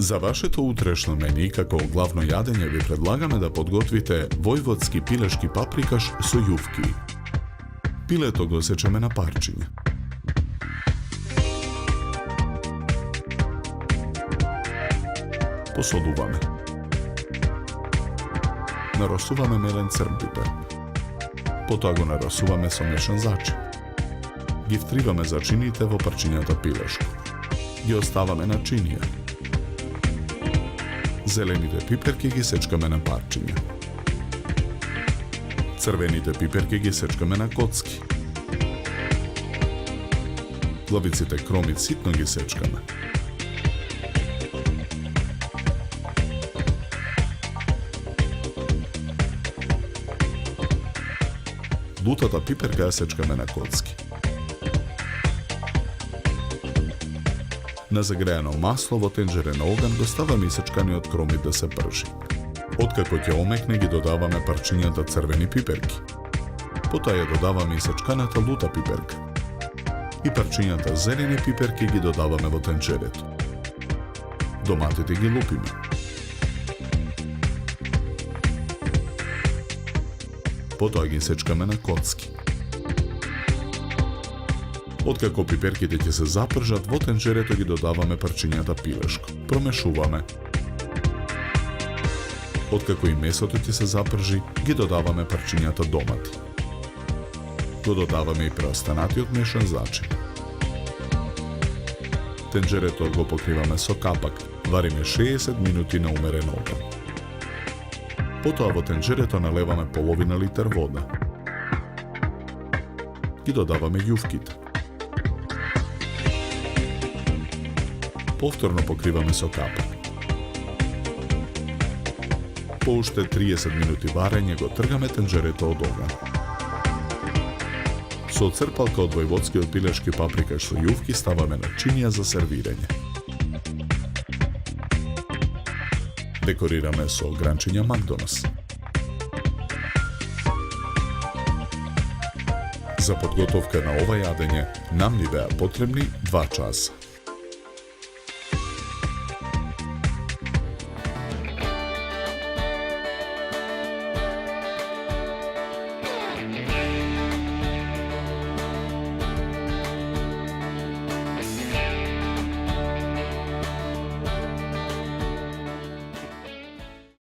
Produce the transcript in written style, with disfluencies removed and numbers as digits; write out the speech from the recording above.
За вашето утрешно мени, како главно јадење, ви предлагаме да подготвите војводски пилешки паприкаш со јувки. Пилето го сечеме на парчиња. Посолуваме. Нарасуваме мелен црн пипер. Потоа го нарасуваме со мешан зачин. Ги втриваме зачините во парчињата пилешко. Ги оставаме на чинија. Зелените пиперки ги сечкаме на парчиња. Црвените пиперки ги сечкаме на коцки. Главиците кромит ситно ги сечкаме. Лутата пиперка ја сечкаме на коцки. На загреано масло во тенџерен оган го ставаме исечканиот кромит да се пржи. Откако ќе омекне, ги додаваме парчињата црвени пиперки. Потоа ја додаваме исечканата лута пиперка. И парчињата зелени пиперки ги додаваме во тенџерето. Доматите ги лупиме. Потоа ги сечкаме на коцки. Откако пиперките ќе се запржат, во тенџерето ги додаваме парчињата пилешко. Промешуваме. Откако и месото ќе се запржи, ги додаваме парчињата домати. Го додаваме и преостанатиот мешан зачин. Тенџерето го покриваме со капак. Вариме 60 минути на умерен оган. Потоа во тенџерето налеваме половина литар вода. Ги додаваме јувките. Повторно покриваме со капак. По уште 30 минути варење го тргаме тенџерето од оган. Со црпалка од војводскиот пилешки паприкаш со јувки ставаме на чинија за сервирање. Декорираме со гранчиња Макдонас. За подготовка на ова јадење нам ни беа потребни 2 часа.